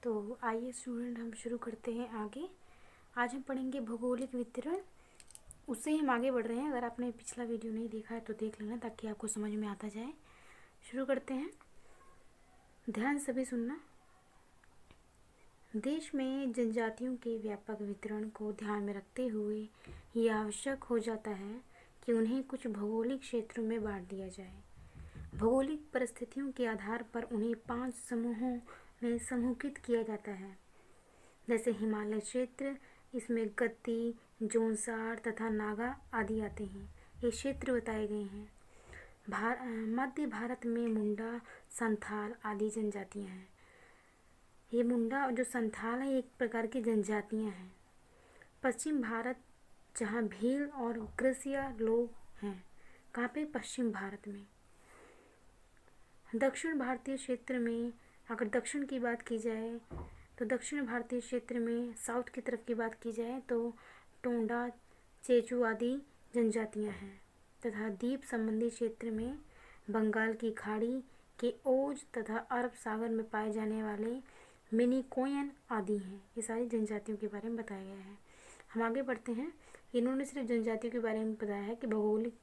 तो आइए स्टूडेंट हम शुरू करते हैं आगे। आज हम पढ़ेंगे भौगोलिक वितरण। उससे ही हम आगे बढ़ रहे हैं। अगर आपने पिछला वीडियो नहीं देखा है तो देख लेना ताकि आपको समझ में आता जाए। शुरू करते हैं, ध्यान से सभी सुनना। देश में जनजातियों के व्यापक वितरण को ध्यान में रखते हुए यह आवश्यक हो जाता है कि उन्हें कुछ भौगोलिक क्षेत्रों में बांट दिया जाए। भौगोलिक परिस्थितियों के आधार पर उन्हें 5 समूहों में समूहित किया जाता है, जैसे हिमालय क्षेत्र, इसमें गद्दी, जोंसार तथा नागा आदि आते हैं। ये क्षेत्र बताए गए हैं। मध्य भारत में मुंडा, संथाल आदि जनजातियां हैं। ये मुंडा और जो संथाल है एक प्रकार की जनजातियां हैं। पश्चिम भारत, जहाँ भील और ग्रसिया लोग हैं। कहाँ पे? पश्चिम भारत में। दक्षिण भारतीय क्षेत्र में, अगर दक्षिण की बात की जाए तो दक्षिण भारतीय क्षेत्र में साउथ की तरफ की बात की जाए तो टोंडा, चेचू आदि जनजातियां हैं। तथा द्वीप संबंधी क्षेत्र में बंगाल की खाड़ी के ओज तथा अरब सागर में पाए जाने वाले मिनिकोयन आदि हैं। ये सारी जनजातियों के बारे में बताया गया है। हम आगे बढ़ते हैं। इन्होंने सिर्फ जनजातियों के बारे में बताया है कि भौगोलिक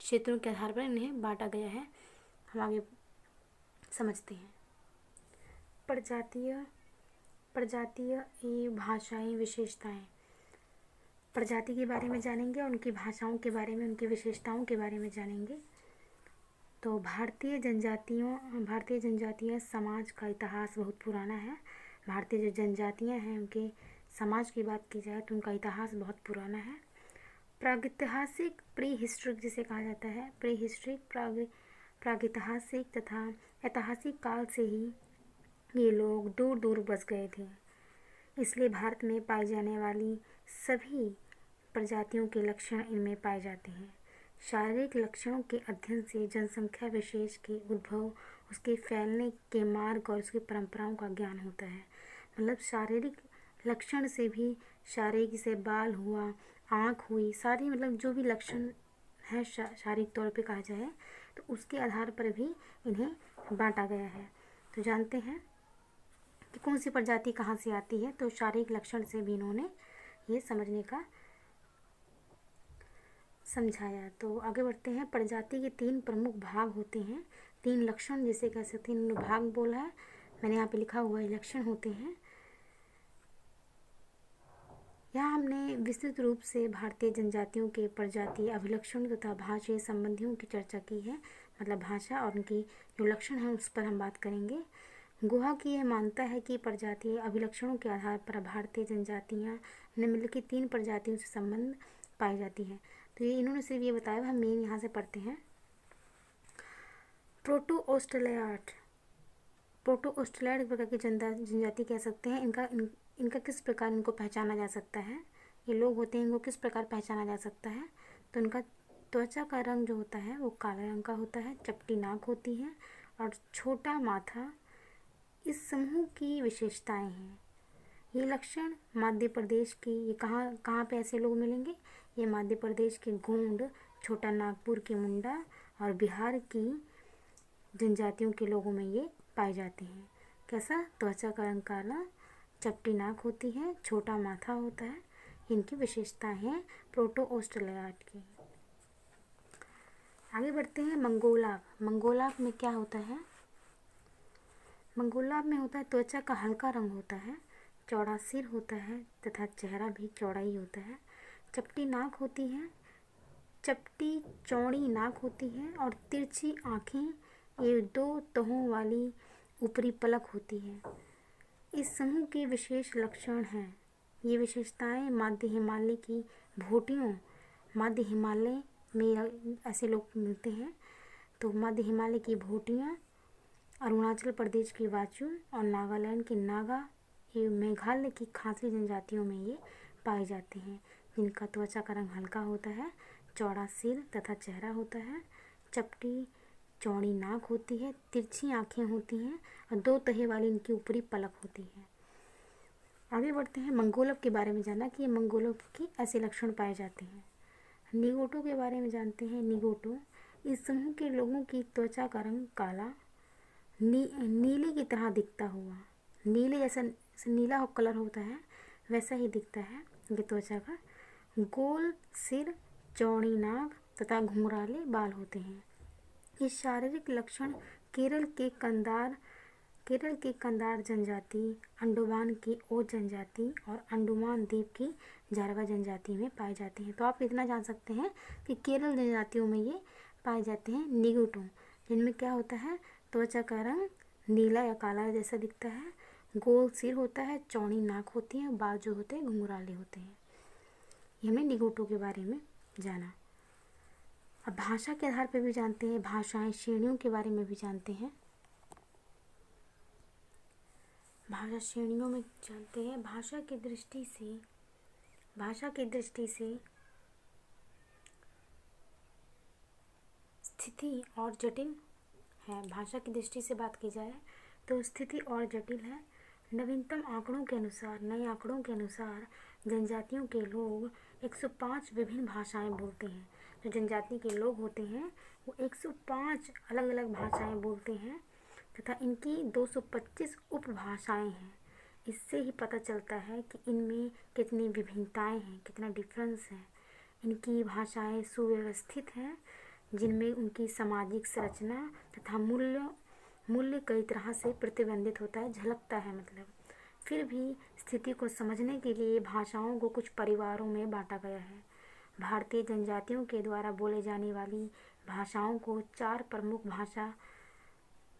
क्षेत्रों के आधार पर इन्हें बांटा गया है। हम आगे समझते हैं। प्रजातीय एवं भाषाई विशेषताएं। प्रजाति के बारे में जानेंगे और उनकी भाषाओं के बारे में, उनकी विशेषताओं के बारे में जानेंगे। तो भारतीय जनजातीय समाज का इतिहास बहुत पुराना है। भारतीय जो जनजातियां हैं उनके समाज की बात की जाए तो उनका इतिहास बहुत पुराना है। प्रागैतिहासिक, प्री हिस्ट्रिक जिसे कहा जाता है, प्री हिस्ट्रिक, प्रागैतिहासिक तथा ऐतिहासिक काल से ही ये लोग दूर दूर बस गए थे। इसलिए भारत में पाई जाने वाली सभी प्रजातियों के लक्षण इनमें पाए जाते हैं। शारीरिक लक्षणों के अध्ययन से जनसंख्या विशेष के उद्भव, उसके फैलने के मार्ग और उसकी परंपराओं का ज्ञान होता है। मतलब शारीरिक लक्षण से भी, शारीरिक से बाल हुआ, आँख हुई, सारी मतलब जो भी लक्षण है शारीरिक तौर पे कहा जाए तो उसके आधार पर भी इन्हें बांटा गया है। तो जानते हैं कि कौन सी प्रजाति कहाँ से आती है। तो शारीरिक लक्षण से भी इन्होंने ये समझने का समझाया। तो आगे बढ़ते हैं। प्रजाति के 3 प्रमुख भाग होते हैं। 3 लक्षण जिसे कह सकते हैं, 3 भाग बोला है मैंने, यहाँ पे लिखा हुआ है लक्षण होते हैं। यहाँ हमने विस्तृत रूप से भारतीय जनजातियों के प्रजाति अभिलक्षण तथा भाषाई संबंधियों की चर्चा की है। मतलब भाषा और उनकी जो लक्षण है उस पर हम बात करेंगे। गुहा की यह मानता है कि प्रजातीय अभिलक्षणों के आधार पर भारतीय जनजातियाँ निम्नलिखित 3 प्रजातियों से संबंध पाई जाती हैं। तो ये इन्होंने सिर्फ ये बताया, हम मेन यहाँ से पढ़ते हैं। प्रोटो ऑस्ट्रेलियाट एक प्रकार की जनजाति कह सकते हैं। इनका किस प्रकार इनको पहचाना जा सकता है, ये लोग होते हैं, इनको किस प्रकार पहचाना जा सकता है। तो इनका त्वचा का रंग जो होता है वो काले रंग का होता है, चपटी नाक होती है और छोटा माथा। इस समूह की विशेषताएं हैं। ये लक्षण मध्य प्रदेश की, ये कहाँ पे ऐसे लोग मिलेंगे? ये मध्य प्रदेश के गोंड, छोटा नागपुर के मुंडा और बिहार की जनजातियों के लोगों में ये पाए जाते हैं। कैसा? त्वचा का रंग काला, चपटी नाक होती है, छोटा माथा होता है। इनकी विशेषताएं हैं प्रोटो ऑस्ट्रेलियाट की। आगे बढ़ते हैं। मंगोलाब में क्या होता है? मंगोलाब में होता है त्वचा का हल्का रंग होता है, चौड़ा सिर होता है तथा चेहरा भी चौड़ा ही होता है। चपटी नाक होती है, चपटी चौड़ी नाक होती है और तिरछी आँखें, ये 2 तहों वाली ऊपरी पलक होती है। इस समूह के विशेष लक्षण हैं। ये विशेषताएं मध्य हिमालय की भोटियों, मध्य हिमालय में ऐसे लोग मिलते हैं। तो मध्य हिमालय की भोटियाँ, अरुणाचल प्रदेश की वाचू और नागालैंड की नागा, ये मेघालय की खासी जनजातियों में ये पाए जाते हैं। जिनका त्वचा का रंग हल्का होता है, चौड़ा सिर तथा चेहरा होता है, चपटी चौड़ी नाक होती है, तिरछी आँखें होती हैं और 2 तहे वाली इनकी ऊपरी पलक होती है। आगे बढ़ते हैं। मंगोलब के बारे में जाना कि मंगोलब की ऐसे लक्षण पाए जाते हैं। निगोटो के बारे में जानते हैं। निगोटो, इस समूह के लोगों की त्वचा का रंग काला, नीले की तरह दिखता हुआ, नीले जैसा नीला कलर होता है वैसा ही दिखता है ये त्वचा का। गोल सिर, चौड़ी नाक तथा घुंघराले बाल होते हैं। ये शारीरिक लक्षण केरल के कंदार जनजाति, अंडमान की ओज जनजाति और अंडमान द्वीप की जारवा जनजाति में पाए जाते हैं। तो आप इतना जान सकते हैं कि केरल जनजातियों में ये पाए जाते हैं निगुटो, जिनमें क्या होता है, त्वचा का रंग नीला या काला जैसा दिखता है, गोल सिर होता है, चौड़ी नाक होती है, बाल जो होते हैं घुंघराले होते हैं। ये हमने निगुटो के बारे में जाना। अब भाषा के आधार पर भी जानते हैं, भाषाएं श्रेणियों के बारे में भी जानते हैं। भाषा श्रेणियों में जानते हैं। भाषा की दृष्टि से स्थिति और जटिल है। भाषा की दृष्टि से बात की जाए तो स्थिति और जटिल है। नवीनतम आंकड़ों के अनुसार, नए आंकड़ों के अनुसार जनजातियों के लोग 105 विभिन्न भाषाएं बोलते हैं। जो जनजाति के लोग होते हैं वो 105 अलग अलग भाषाएं बोलते हैं तथा इनकी 225 उपभाषाएं हैं। इससे ही पता चलता है कि इनमें कितनी विभिन्नताएं हैं, कितना डिफरेंस है। इनकी भाषाएं सुव्यवस्थित हैं, जिनमें उनकी सामाजिक संरचना तथा मूल्य कई तरह से प्रतिबिंबित होता है, झलकता है मतलब। फिर भी स्थिति को समझने के लिए भाषाओं को कुछ परिवारों में बांटा गया है। भारतीय जनजातियों के द्वारा बोले जाने वाली भाषाओं को 4 प्रमुख भाषा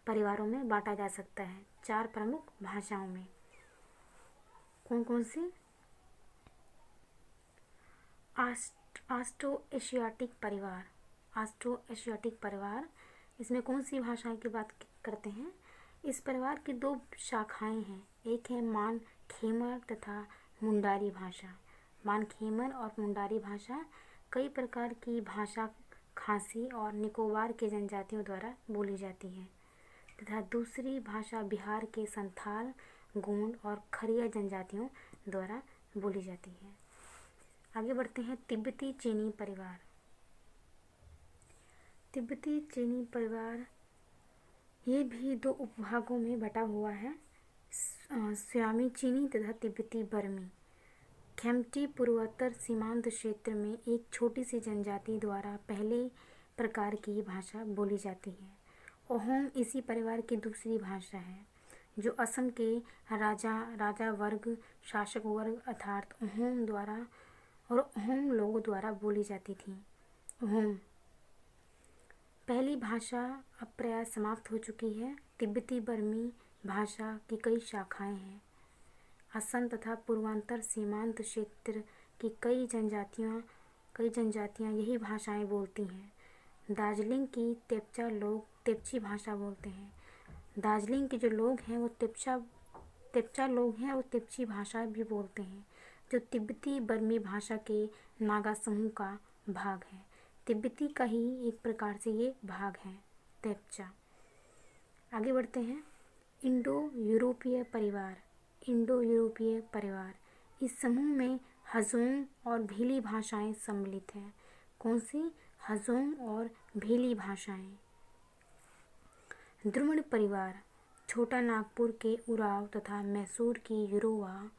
परिवारों में बांटा जा सकता है। 4 प्रमुख भाषाओं में कौन कौन सी? ऑस्ट्रो एशियाटिक परिवार। इसमें कौन सी भाषाएं की बात करते हैं? इस परिवार की 2 शाखाएं हैं। एक है मान खेमर तथा मुंडारी भाषा। मान खेमर और मुंडारी भाषा कई प्रकार की भाषा खासी और निकोबार के जनजातियों द्वारा बोली जाती है तथा दूसरी भाषा बिहार के संथाल, गोंड और खरिया जनजातियों द्वारा बोली जाती है। आगे बढ़ते हैं। तिब्बती चीनी परिवार ये भी 2 उपभागों में बटा हुआ है, स्वामी चीनी तथा तिब्बती बर्मी। खेम्टी पूर्वोत्तर सीमांत क्षेत्र में एक छोटी सी जनजाति द्वारा पहले प्रकार की भाषा बोली जाती है। ओहोम इसी परिवार की दूसरी भाषा है, जो असम के राजा वर्ग, शासक वर्ग अर्थात ओहोम द्वारा और ओहोम लोगों द्वारा बोली जाती थी। ओहोम पहली भाषा अब प्राय समाप्त हो चुकी है। तिब्बती बर्मी भाषा की कई शाखाएं हैं। असम तथा पूर्वांचल सीमांत क्षेत्र की कई जनजातियां यही भाषाएं बोलती हैं। दार्जिलिंग की तेप्चा लोग तेप्ची भाषा बोलते हैं। दार्जिलिंग के जो लोग हैं वो तेप्चा लोग हैं, वो तेप्ची भाषा भी बोलते हैं, जो तिब्बती बर्मी भाषा के नागा समूह का भाग है। तिब्बती का ही एक प्रकार से ये भाग है, तेप्चा। आगे बढ़ते हैं। इंडो यूरोपीय परिवार। इस समूह में हजोंग और भीली भाषाएं सम्मिलित हैं। कौन सी? हजोंग और भीली भाषाएं। द्रुमण परिवार छोटा नागपुर के उराव तथा मैसूर की यूरोवा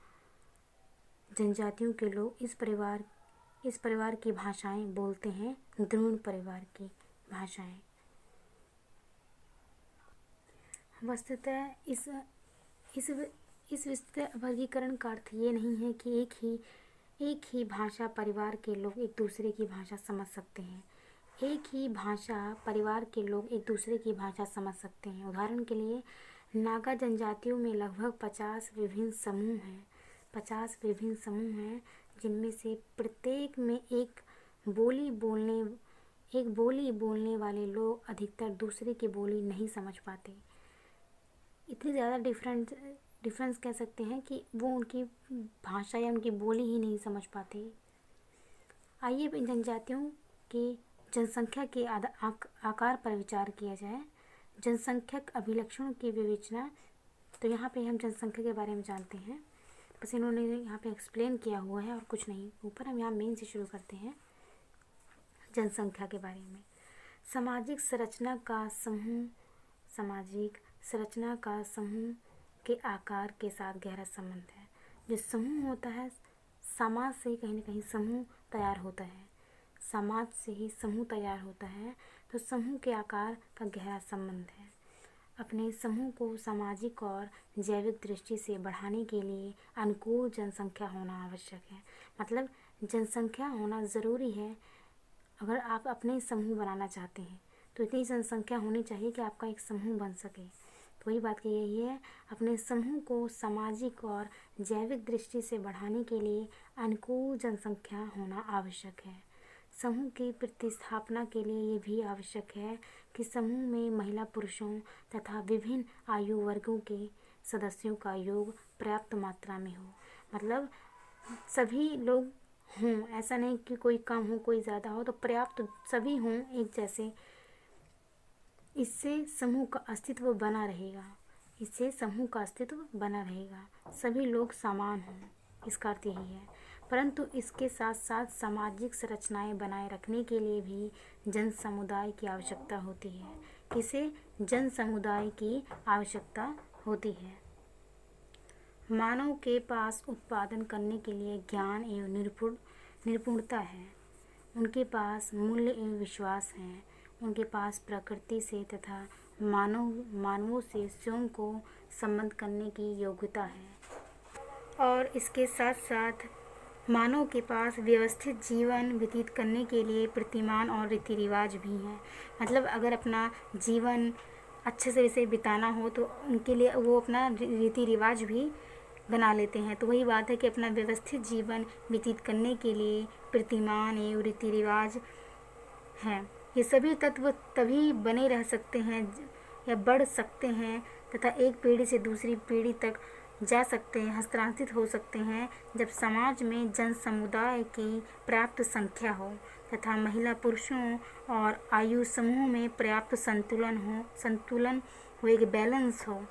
जनजातियों के लोग इस परिवार की भाषाएं बोलते हैं। द्रुमण परिवार की भाषाएं। वस्तुतः इस विस्तृत वर्गीकरण का अर्थ ये नहीं है कि एक ही भाषा परिवार के लोग एक दूसरे की भाषा समझ सकते हैं। एक ही भाषा परिवार के लोग एक दूसरे की भाषा समझ सकते हैं। उदाहरण के लिए नागा जनजातियों में लगभग 50 विभिन्न समूह हैं, जिनमें से प्रत्येक में एक बोली बोलने वाले लोग अधिकतर दूसरे की बोली नहीं समझ पाते। इतनी ज़्यादा डिफरेंस कह सकते हैं कि वो उनकी भाषा या उनकी बोली ही नहीं समझ पाते। आइए इन जनजातियों की जनसंख्या के आकार पर विचार किया जाए। जनसंख्यक अभिलक्षणों की विवेचना। तो यहाँ पे हम जनसंख्या के बारे में जानते हैं, बस इन्होंने यहाँ पे एक्सप्लेन किया हुआ है और कुछ नहीं। ऊपर हम यहाँ मेन से शुरू करते हैं जनसंख्या के बारे में। सामाजिक संरचना का समूह के आकार के साथ गहरा संबंध है। जो समूह होता है, समाज से कहीं न कहीं समूह तैयार होता है, समाज से ही समूह तैयार होता है। तो समूह के आकार का गहरा संबंध है। अपने समूह को सामाजिक और जैविक दृष्टि से बढ़ाने के लिए अनुकूल जनसंख्या होना आवश्यक है। मतलब जनसंख्या होना ज़रूरी है। अगर आप अपने समूह बनाना चाहते हैं तो इतनी जनसंख्या होनी चाहिए कि आपका एक समूह बन सके। तो वही बात की यही है, अपने समूह को सामाजिक और जैविक दृष्टि से बढ़ाने के लिए अनुकूल जनसंख्या होना आवश्यक है। समूह की प्रतिस्थापना के लिए ये भी आवश्यक है कि समूह में महिला पुरुषों तथा विभिन्न आयु वर्गों के सदस्यों का योग पर्याप्त मात्रा में हो। मतलब सभी लोग हों, ऐसा नहीं कि कोई कम हो कोई ज़्यादा हो, तो पर्याप्त सभी हों एक जैसे। इससे समूह का अस्तित्व बना रहेगा, इससे समूह का अस्तित्व बना रहेगा, सभी लोग समान हों, इसका अर्थ यही है। परंतु इसके साथ साथ सामाजिक संरचनाएं बनाए रखने के लिए भी जन समुदाय की आवश्यकता होती है। किसे? जन समुदाय की आवश्यकता होती है। मानव के पास उत्पादन करने के लिए ज्ञान एवं निपुणता है, उनके पास मूल्य एवं विश्वास है, उनके पास प्रकृति से तथा मानवों से स्वयं को संबंध करने की योग्यता है। और इसके साथ साथ मानव के पास व्यवस्थित जीवन व्यतीत करने के लिए प्रतिमान और रीति रिवाज भी हैं। मतलब अगर अपना जीवन अच्छे से इसे बिताना हो तो उनके लिए वो अपना रीति रिवाज भी बना लेते हैं। तो वही बात है कि अपना व्यवस्थित जीवन व्यतीत करने के लिए प्रतिमान एवं रीति रिवाज हैं। ये सभी तत्व तभी बने रह सकते हैं या बढ़ सकते हैं तथा एक पीढ़ी से दूसरी पीढ़ी तक जा सकते हैं, हस्तांतरित हो सकते हैं, जब समाज में जन समुदाय की पर्याप्त संख्या हो तथा महिला पुरुषों और आयु समूह में पर्याप्त संतुलन हो, एक बैलेंस हो।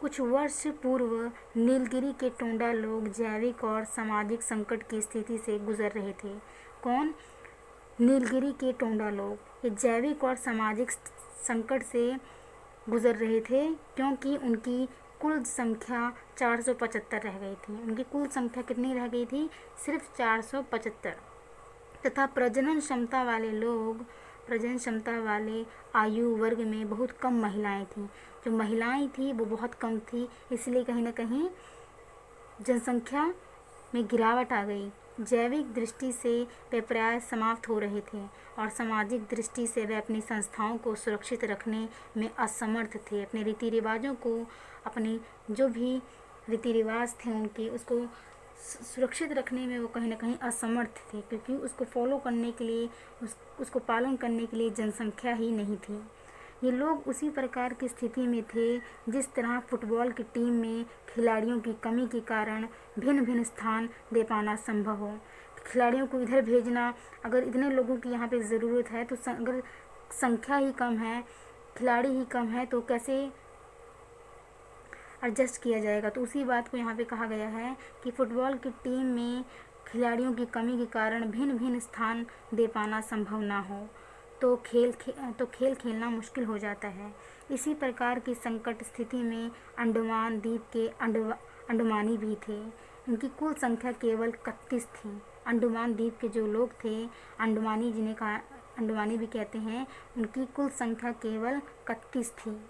कुछ वर्ष पूर्व नीलगिरी के टोंडा लोग जैविक और सामाजिक संकट की स्थिति से गुजर रहे थे। कौन? नीलगिरी के टोंडा लोग ये जैविक और सामाजिक संकट से गुजर रहे थे, क्योंकि उनकी कुल संख्या 475 रह गई थी। उनकी कुल संख्या कितनी रह गई थी? सिर्फ 475। तथा प्रजनन क्षमता वाले आयु वर्ग में बहुत कम महिलाएं थीं। जो महिलाएं थी वो बहुत कम थी, इसलिए कहीं ना कहीं जनसंख्या में गिरावट आ गई। जैविक दृष्टि से वे प्राय समाप्त हो रहे थे और सामाजिक दृष्टि से वे अपनी संस्थाओं को सुरक्षित रखने में असमर्थ थे। अपने रीति रिवाजों को, अपने जो भी रीति रिवाज थे उनके, उसको सुरक्षित रखने में वो कहीं ना कहीं असमर्थ थे, क्योंकि उसको फॉलो करने के लिए, उसको पालन करने के लिए जनसंख्या ही नहीं थी। ये लोग उसी प्रकार की स्थिति में थे जिस तरह फुटबॉल की टीम में खिलाड़ियों की कमी के कारण भिन्न भिन्न स्थान दे पाना संभव हो। खिलाड़ियों को इधर भेजना, अगर इतने लोगों की यहाँ पे ज़रूरत है तो अगर संख्या ही कम है, खिलाड़ी ही कम है, तो कैसे एडजस्ट किया जाएगा। तो उसी बात को यहाँ पे कहा गया है कि फुटबॉल की टीम में खिलाड़ियों की कमी के कारण भिन्न भिन्न स्थान दे पाना संभव ना हो तो खेल खेलना मुश्किल हो जाता है। इसी प्रकार की संकट स्थिति में अंडमान द्वीप के अंडमानी भी थे। उनकी कुल संख्या केवल 31 थी। अंडमान द्वीप के जो लोग थे, अंडमानी जिन्हें कहा अंडमानी भी कहते हैं, उनकी कुल संख्या केवल 31 थी,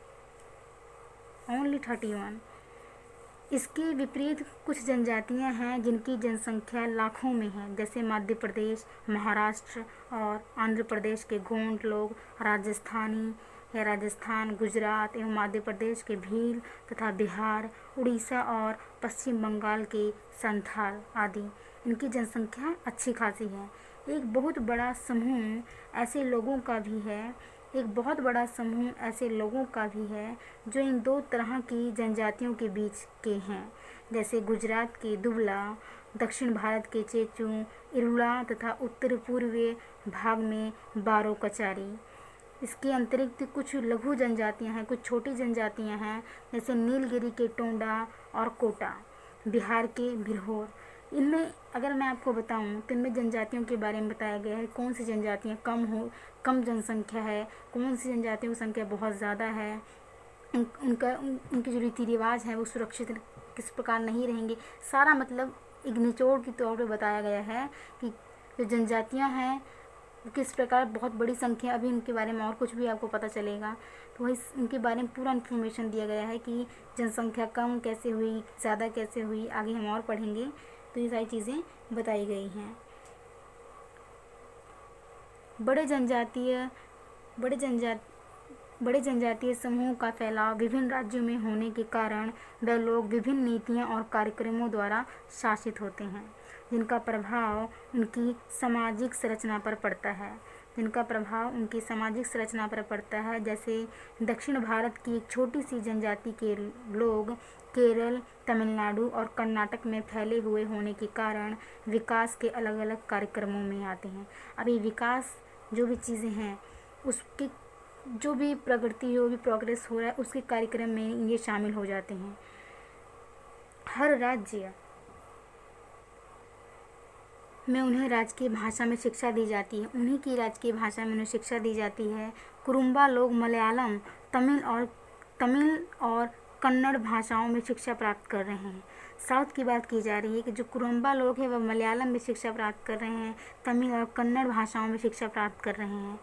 ओनली 31। इसके विपरीत कुछ जनजातियां हैं जिनकी जनसंख्या लाखों में है, जैसे मध्य प्रदेश, महाराष्ट्र और आंध्र प्रदेश के गोंड लोग, राजस्थान, गुजरात एवं मध्य प्रदेश के भील तथा बिहार, उड़ीसा और पश्चिम बंगाल के संथाल आदि। इनकी जनसंख्या अच्छी खासी है। एक बहुत बड़ा समूह ऐसे लोगों का भी है जो इन दो तरह की जनजातियों के बीच के हैं, जैसे गुजरात के दुबला, दक्षिण भारत के चेचू, इरुला तथा उत्तर पूर्वीय भाग में बारो कचारी। इसके अतिरिक्त कुछ लघु जनजातियां हैं, कुछ छोटी जनजातियां हैं, जैसे नीलगिरी के टोंडा और कोटा, बिहार के भिरहोर। इनमें अगर मैं आपको बताऊं तो इनमें जनजातियों के बारे में बताया गया है, कौन सी जनजातियां कम जनसंख्या है, कौन सी जनजातियों की संख्या बहुत ज़्यादा है, उनके जो रीति रिवाज हैं वो सुरक्षित किस प्रकार नहीं रहेंगे, सारा मतलब एक निचोड़ के तौर पे बताया गया है कि जो जनजातियां हैं किस प्रकार बहुत बड़ी संख्या, अभी उनके बारे में और कुछ भी आपको पता चलेगा तो वही उनके बारे में पूरा इन्फॉर्मेशन दिया गया है कि जनसंख्या कम कैसे हुई, ज़्यादा कैसे हुई, आगे हम और पढ़ेंगे तो ये सारी चीज़ें बताई गई हैं। बड़े जनजातीय समूह का फैलाव विभिन्न राज्यों में होने के कारण वे लोग विभिन्न नीतियों और कार्यक्रमों द्वारा शासित होते हैं, जिनका प्रभाव उनकी सामाजिक संरचना पर पड़ता है। जैसे दक्षिण भारत की एक छोटी सी जनजाति के लोग केरल, तमिलनाडु और कर्नाटक में फैले हुए होने के कारण विकास के अलग अलग कार्यक्रमों में आते हैं। अभी विकास जो भी चीज़ें हैं उसकी जो भी प्रगति जो भी प्रोग्रेस हो रहा है उसके कार्यक्रम में ये शामिल हो जाते हैं। हर राज्य में उन्हें राजकीय भाषा में शिक्षा दी जाती है, उन्हीं की राजकीय भाषा में उन्हें शिक्षा दी जाती है। कुरुम्बा लोग मलयालम, तमिल और कन्नड़ भाषाओं में शिक्षा प्राप्त कर रहे हैं। साउथ की बात की जा रही है कि जो कुरुम्बा लोग हैं वह मलयालम में शिक्षा प्राप्त कर रहे हैं, तमिल और कन्नड़ भाषाओं में शिक्षा प्राप्त कर रहे हैं।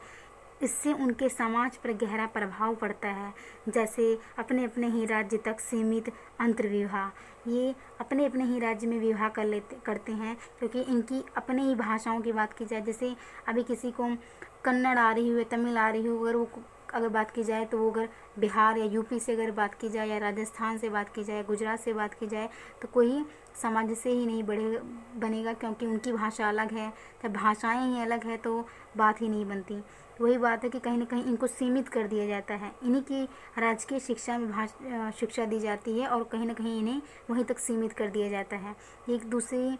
इससे उनके समाज पर गहरा प्रभाव पड़ता है। जैसे अपने अपने ही राज्य तक सीमित अंतर्विवाह, ये अपने अपने ही राज्य में विवाह करते हैं क्योंकि इनकी अपने ही भाषाओं की बात की जाए, जैसे अभी किसी को कन्नड़ आ रही हो, तमिल आ रही हो, अगर बात की जाए तो वो अगर बिहार या यूपी से अगर बात की जाए या राजस्थान से बात की जाए, गुजरात से बात की जाए तो कोई समाज से ही नहीं बनेगा क्योंकि उनकी भाषा अलग है, जब भाषाएं ही अलग है तो बात ही नहीं बनती। वही बात है कि कहीं ना कहीं इनको सीमित कर दिया जाता है, इन्हीं की राजकीय शिक्षा में शिक्षा दी जाती है और कहीं ना कहीं इन्हें वहीं तक सीमित कर दिया जाता है। एक दूसरे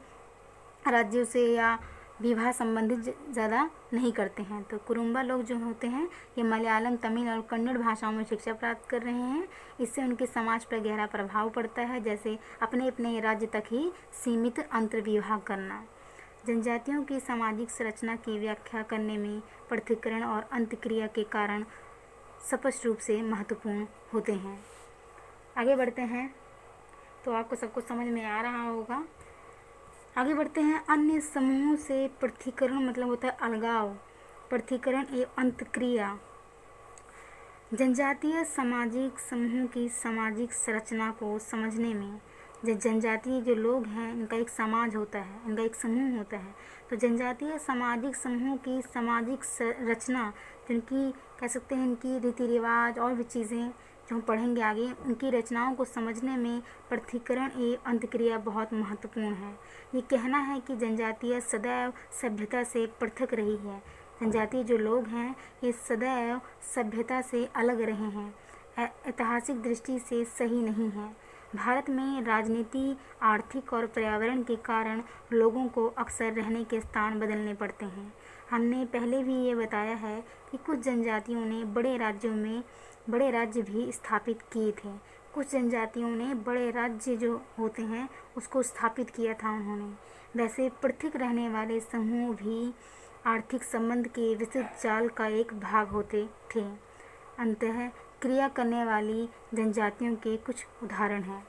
राज्यों से या विवाह संबंधित ज़्यादा नहीं करते हैं। तो कुरुम्बा लोग जो होते हैं ये मलयालम, तमिल और कन्नड़ भाषाओं में शिक्षा प्राप्त कर रहे हैं। इससे उनके समाज पर गहरा प्रभाव पड़ता है, जैसे अपने अपने राज्य तक ही सीमित अंतर्विवाह करना। जनजातियों की सामाजिक संरचना की व्याख्या करने में पृथक्करण और अंतःक्रिया के कारण स्पष्ट रूप से महत्वपूर्ण होते हैं। आगे बढ़ते हैं तो आपको सब कुछ समझ में आ रहा होगा। आगे बढ़ते हैं। अन्य समूहों से पृथक्करण मतलब होता है अलगाव, पृथक्करण एवं अंतःक्रिया। जनजातीय सामाजिक समूहों की सामाजिक संरचना को समझने में जनजातीय जो लोग हैं इनका एक समाज होता है, इनका एक समूह होता है। तो जनजातीय सामाजिक समूहों की सामाजिक रचना, जिनकी कह सकते हैं इनकी रीति रिवाज और भी चीज़ें जो हम पढ़ेंगे आगे, उनकी रचनाओं को समझने में पृथक्करण एवं अंतःक्रिया बहुत महत्वपूर्ण है। ये कहना है कि जनजातीय सदैव सभ्यता से पृथक रही है। जनजातीय जो लोग हैं ये सदैव सभ्यता से अलग रहे हैं, ऐतिहासिक दृष्टि से सही नहीं है। भारत में राजनीति, आर्थिक और पर्यावरण के कारण लोगों को अक्सर रहने के स्थान बदलने पड़ते हैं। हमने पहले भी ये बताया है कि कुछ जनजातियों ने बड़े राज्य भी स्थापित किए थे। कुछ जनजातियों ने बड़े राज्य जो होते हैं उसको स्थापित किया था उन्होंने। वैसे पृथक रहने वाले समूह भी आर्थिक संबंध के विस्तृत जाल का एक भाग होते थे। अंततः क्रिया करने वाली जनजातियों के कुछ उदाहरण हैं।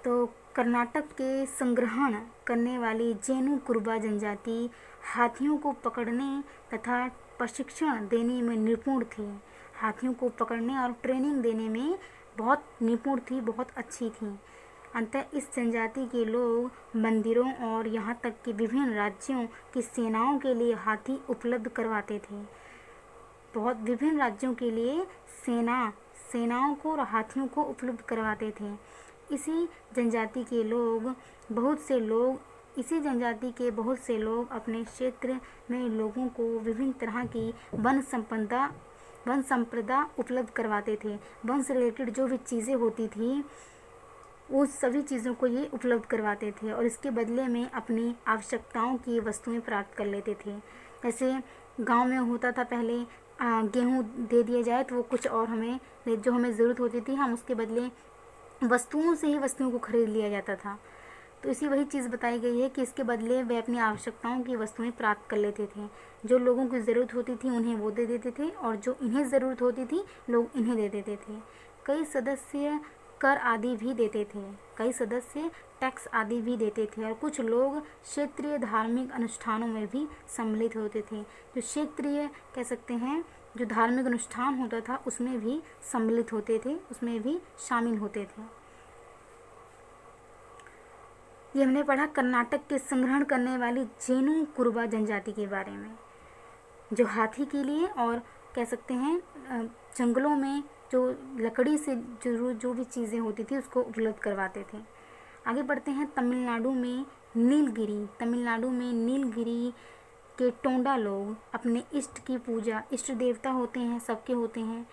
तो कर्नाटक के संग्रहण करने वाली जेनु कुरुबा जनजाति हाथियों को पकड़ने तथा प्रशिक्षण देने में निपुण थी। हाथियों को पकड़ने और ट्रेनिंग देने में बहुत निपुण थी, बहुत अच्छी थी। अंततः इस जनजाति के लोग मंदिरों और यहाँ तक कि विभिन्न राज्यों की सेनाओं के लिए हाथी उपलब्ध करवाते थे। बहुत विभिन्न राज्यों के लिए सेनाओं को और हाथियों को उपलब्ध करवाते थे। इसी जनजाति के बहुत से लोग अपने क्षेत्र में लोगों को विभिन्न तरह की वन संपदा उपलब्ध करवाते थे। वन से रिलेटेड जो भी चीज़ें होती थी वो सभी चीज़ों को ये उपलब्ध करवाते थे और इसके बदले में अपनी आवश्यकताओं की वस्तुएं प्राप्त कर लेते थे। जैसे गांव में होता था पहले गेहूँ दे दिया जाए तो वो कुछ और जो हमें ज़रूरत होती थी हम उसके बदले वस्तुओं से ही वस्तुओं को खरीद लिया जाता था। तो इसी वही चीज़ बताई गई है कि इसके बदले वे अपनी आवश्यकताओं की वस्तुएं प्राप्त कर लेते थे। जो लोगों की ज़रूरत होती थी उन्हें वो दे देते थे, और जो इन्हें ज़रूरत होती थी लोग इन्हें दे देते थे। कई सदस्य कर आदि भी देते थे, कई सदस्य टैक्स आदि भी देते थे, और कुछ लोग क्षेत्रीय धार्मिक अनुष्ठानों में भी सम्मिलित होते थे। जो क्षेत्रीय कह सकते हैं, जो धार्मिक अनुष्ठान होता था उसमें भी सम्मिलित होते थे, उसमें भी शामिल होते थे। ये हमने पढ़ा कर्नाटक के संग्रहण करने वाली जेनु कुरुबा जनजाति के बारे में, जो हाथी के लिए और कह सकते हैं जंगलों में जो लकड़ी से जो भी चीज़ें होती थी उसको उपलब्ध करवाते थे। आगे बढ़ते हैं। तमिलनाडु में नीलगिरी के टोंडा लोग अपने इष्ट की पूजा, इष्ट देवता होते हैं, सबके होते हैं।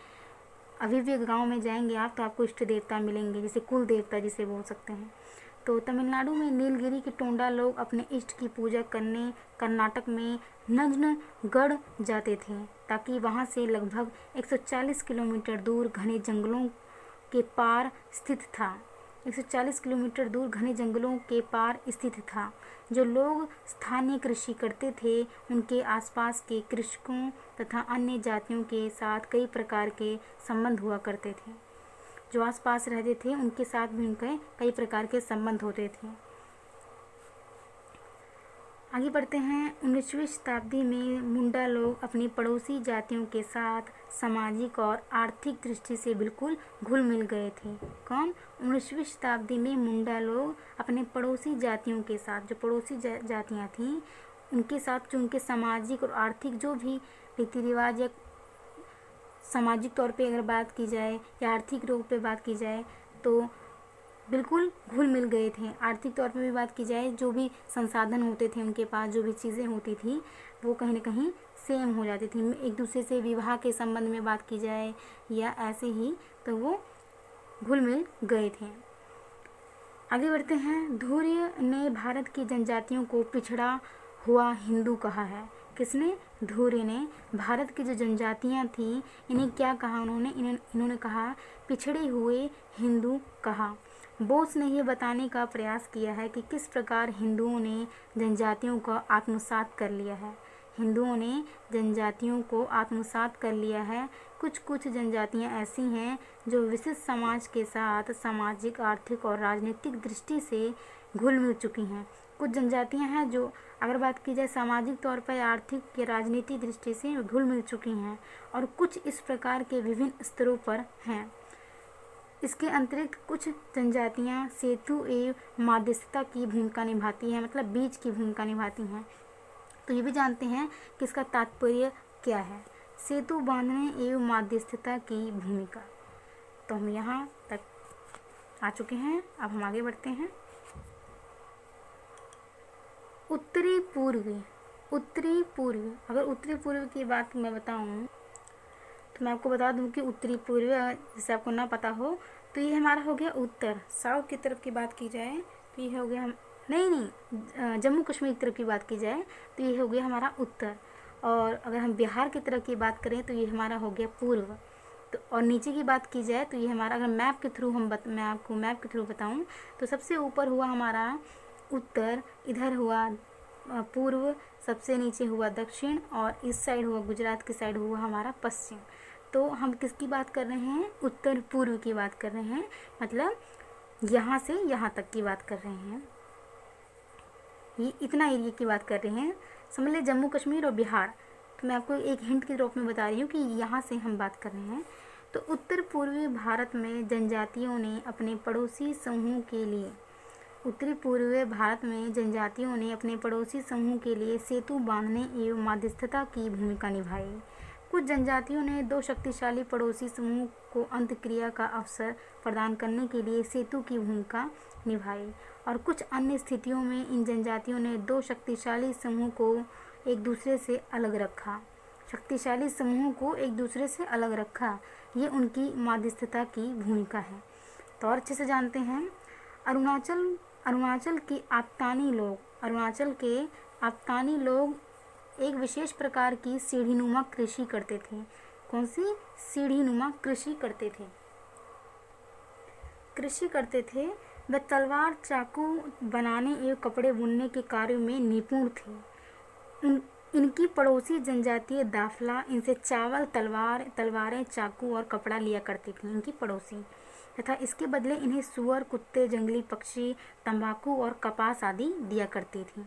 अभी भी गांव में जाएंगे आप तो आपको इष्ट देवता मिलेंगे, जैसे कुल देवता जिसे बोल सकते हैं। तो तमिलनाडु में नीलगिरी के टोंडा लोग अपने इष्ट की पूजा करने कर्नाटक में नंजनगढ़ जाते थे, ताकि वहां से लगभग 140 किलोमीटर दूर घने जंगलों के पार स्थित था। 140 किलोमीटर दूर घने जंगलों के पार स्थित था। जो लोग स्थानीय कृषि करते थे उनके आसपास के कृषकों तथा अन्य जातियों के साथ कई प्रकार के संबंध हुआ करते थे। जो आसपास रहते थे उनके साथ भी उनके कई प्रकार के संबंध होते थे। आगे बढ़ते हैं। 19वीं शताब्दी में मुंडा लोग अपनी पड़ोसी जातियों के साथ सामाजिक और आर्थिक दृष्टि से बिल्कुल घुल मिल गए थे। कौन? 19वीं शताब्दी में मुंडा लोग अपने पड़ोसी जातियों के साथ, जो पड़ोसी जातियाँ थीं उनके साथ, जो उनके सामाजिक और आर्थिक जो भी रीति रिवाज या सामाजिक तौर पे अगर बात की जाए या आर्थिक रूप पे बात की जाए तो बिल्कुल घुल मिल गए थे। आर्थिक तौर पे भी बात की जाए, जो भी संसाधन होते थे उनके पास, जो भी चीज़ें होती थी वो कहीं ना कहीं सेम हो जाती थी। एक दूसरे से विवाह के संबंध में बात की जाए या ऐसे ही, तो वो घुल मिल गए थे। आगे बढ़ते हैं। धुर्य ने भारत की जनजातियों को पिछड़ा हुआ हिंदू कहा है। किसने? धुर्य ने भारत की जो जनजातियां थी इन्हें क्या कहा? इन्होंने कहा पिछड़े हुए हिंदू कहा। बोस ने यह बताने का प्रयास किया है कि किस प्रकार हिंदुओं ने जनजातियों को आत्मसात कर लिया है। हिंदुओं ने जनजातियों को आत्मसात कर लिया है। कुछ जनजातियां ऐसी हैं जो विशिष्ट समाज के साथ सामाजिक, आर्थिक और राजनीतिक दृष्टि से घुल मिल चुकी हैं। कुछ जनजातियां हैं जो अगर बात की जाए सामाजिक तौर पर, आर्थिक या राजनीतिक दृष्टि से घुल मिल चुकी हैं, और कुछ इस प्रकार के विभिन्न स्तरों पर हैं। इसके अतिरिक्त कुछ जनजातियां सेतु एवं मध्यस्थता की भूमिका निभाती हैं, मतलब बीच की भूमिका निभाती हैं। तो ये भी जानते हैं कि इसका तात्पर्य क्या है। सेतु बांधने एवं मध्यस्थता की भूमिका। तो हम यहाँ तक आ चुके हैं। अब हम आगे बढ़ते हैं। उत्तरी पूर्वी। अगर उत्तरी पूर्व की बात मैं बताऊं तो मैं आपको बता दूं कि उत्तरी पूर्व, जैसे आपको ना पता हो तो ये हमारा हो गया उत्तर। साउथ की तरफ की बात की जाए तो ये हो गया जम्मू कश्मीर की तरफ की बात की जाए तो ये हो गया हमारा उत्तर। और अगर हम बिहार की तरफ की बात करें तो ये हमारा हो गया पूर्व। तो और नीचे की बात की जाए तो ये हमारा, अगर मैप के थ्रू मैं आपको मैप के थ्रू बताऊं तो सबसे ऊपर हुआ हमारा उत्तर, इधर हुआ पूर्व, सबसे नीचे हुआ दक्षिण, और इस साइड हुआ गुजरात की साइड हुआ हमारा पश्चिम। तो हम किसकी बात कर रहे हैं? उत्तर पूर्व की बात कर रहे हैं, मतलब यहाँ से यहाँ तक की बात कर रहे हैं। ये इतना एरिया की बात कर रहे हैं, समझ ले जम्मू कश्मीर और बिहार। तो मैं आपको एक हिंट के रूप में बता रही हूँ कि यहाँ से हम बात कर रहे हैं। तो उत्तर पूर्वी भारत में जनजातियों ने अपने पड़ोसी समूह के लिए उत्तरी पूर्वी भारत में जनजातियों ने अपने पड़ोसी समूह के लिए सेतु बांधने एवं मध्यस्थता की भूमिका निभाई। कुछ जनजातियों ने दो शक्तिशाली पड़ोसी समूह को अंतःक्रिया का अवसर प्रदान करने के लिए सेतु की भूमिका निभाई, और कुछ अन्य स्थितियों में इन जनजातियों ने दो शक्तिशाली समूह को एक दूसरे से अलग रखा। शक्तिशाली समूहों को एक दूसरे से अलग रखा, ये उनकी मध्यस्थता की भूमिका है। तो और अच्छे से जानते हैं। अरुणाचल के आप्तानी लोग एक विशेष प्रकार की सीढ़ीनुमा कृषि करते थे। कौन सी? सीढ़ीनुमा कृषि करते थे। वे तलवार, चाकू बनाने एवं कपड़े बुनने के कार्यों में निपुण थे। इनकी पड़ोसी जनजातीय दाफला इनसे चावल, तलवारें, चाकू और कपड़ा लिया करती थी, इनकी पड़ोसी, तथा इसके बदले इन्हें सुअर, कुत्ते, जंगली पक्षी, तंबाकू और कपास आदि दिया करती थी।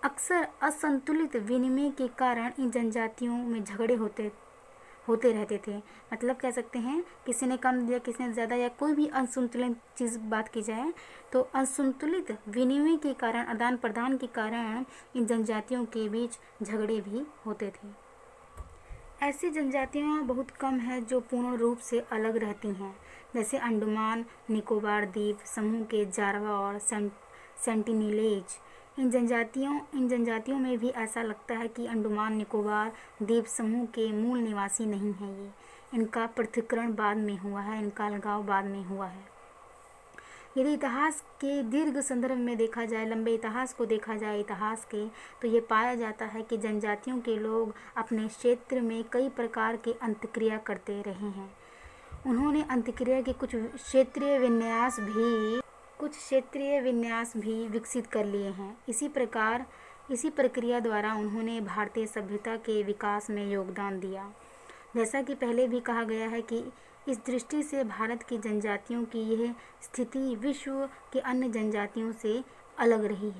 अक्सर असंतुलित विनिमय के कारण इन जनजातियों में झगड़े होते रहते थे। मतलब कह सकते हैं किसी ने कम दिया, किसी ने ज़्यादा, या कोई भी असंतुलित चीज़ बात की जाए तो असंतुलित विनिमय के कारण, आदान प्रदान के कारण इन जनजातियों के बीच झगड़े भी होते थे। ऐसी जनजातियाँ बहुत कम हैं जो पूर्ण रूप से अलग रहती हैं, जैसे अंडमान निकोबार द्वीप समूह के जारवा और सेंटिनेलीज। इन जनजातियों में भी ऐसा लगता है कि अंडमान निकोबार द्वीप समूह के मूल निवासी नहीं हैं ये। इनका पृथक्करण बाद में हुआ है, इनका अलगाव बाद में हुआ है। यदि इतिहास के दीर्घ संदर्भ में देखा जाए, लंबे इतिहास को देखा जाए इतिहास के, तो ये पाया जाता है कि जनजातियों के लोग अपने क्षेत्र में कई प्रकार के अंतक्रिया करते रहे हैं। उन्होंने अंतक्रिया के कुछ क्षेत्रीय विन्यास भी विकसित कर लिए हैं। इसी प्रक्रिया द्वारा उन्होंने भारतीय सभ्यता के विकास में योगदान दिया। जैसा कि पहले भी कहा गया है कि इस दृष्टि से भारत की जनजातियों की यह स्थिति विश्व के अन्य जनजातियों से अलग रही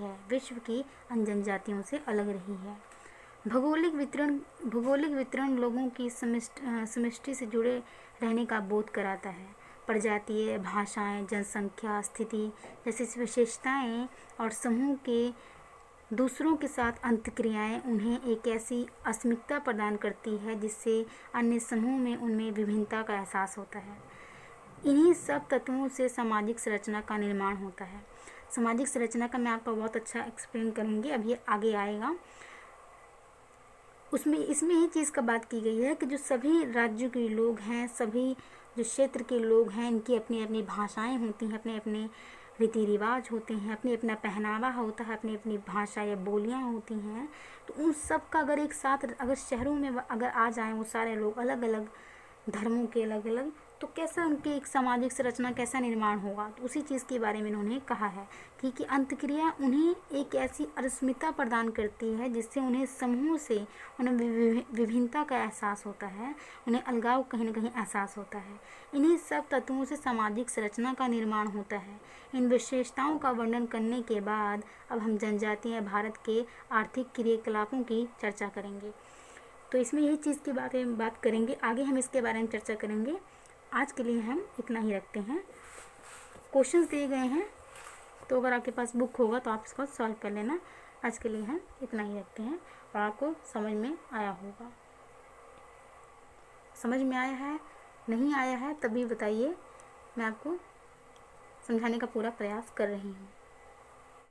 है। भौगोलिक वितरण लोगों की समष्टि से जुड़े रहने का बोध कराता है। प्रजातीय भाषाएं, जनसंख्या, स्थिति जैसी विशेषताएं और समूह के दूसरों के साथ अंतक्रियाएं उन्हें एक ऐसी अस्मिता प्रदान करती है जिससे अन्य समूह में उनमें विभिन्नता का एहसास होता है। इन्हीं सब तत्वों से सामाजिक संरचना का निर्माण होता है। सामाजिक संरचना का मैं आपको बहुत अच्छा एक्सप्लेन करूँगी, अब ये आगे आएगा। इसमें ही चीज़ का बात की गई है कि जो सभी राज्यों के लोग हैं, सभी जो क्षेत्र के लोग हैं, इनकी अपनी अपनी भाषाएं होती हैं, अपने अपने रीति रिवाज होते हैं, अपनी अपना पहनावा होता है, अपनी अपनी भाषा या बोलियां होती हैं। तो उन सब का अगर एक साथ अगर शहरों में अगर आ जाएं वो सारे लोग, अलग अलग धर्मों के अलग अलग, तो कैसा उनकी एक सामाजिक संरचना कैसा निर्माण होगा। तो उसी चीज़ के बारे में उन्होंने कहा है कि अंतक्रिया उन्हें एक ऐसी अस्मिता प्रदान करती है जिससे उन्हें समूह से उन्हें विभिन्नता का एहसास होता है, उन्हें अलगाव कहीं न कहीं एहसास होता है। इन्हीं सब तत्वों से सामाजिक संरचना का निर्माण होता है। इन विशेषताओं का वर्णन करने के बाद अब हम जनजातीय भारत के आर्थिक क्रियाकलापों की चर्चा करेंगे। तो इसमें यही चीज़ के बारे में बात करेंगे, आगे हम इसके बारे में चर्चा करेंगे। आज के लिए हम इतना ही रखते हैं। क्वेश्चंस दिए गए हैं, तो अगर आपके पास बुक होगा तो आप इसको सॉल्व कर लेना। आज के लिए हम इतना ही रखते हैं और आपको समझ में आया होगा। समझ में आया है, नहीं आया है तभी बताइए, मैं आपको समझाने का पूरा प्रयास कर रही हूँ।